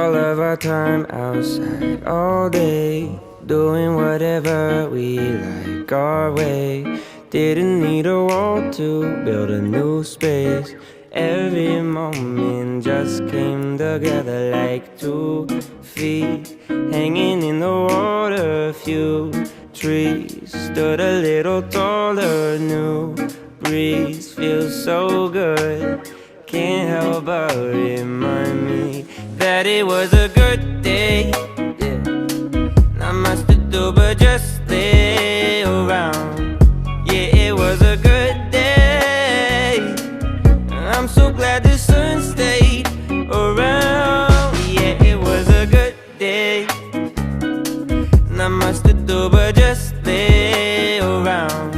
all of our time outside all day, doing whatever we like our way. Didn't need a wall to build a new space. Every moment just came together like 2 feet hanging in the water. A few trees stood a little taller. New breeze feels so good. Can't help but remind me that it was a good day. Yeah. Not much to do but just stay around. Yeah, it was a good day. I'm so glad the sun stayed around. Yeah, it was a good day. Not much to do but just stay around.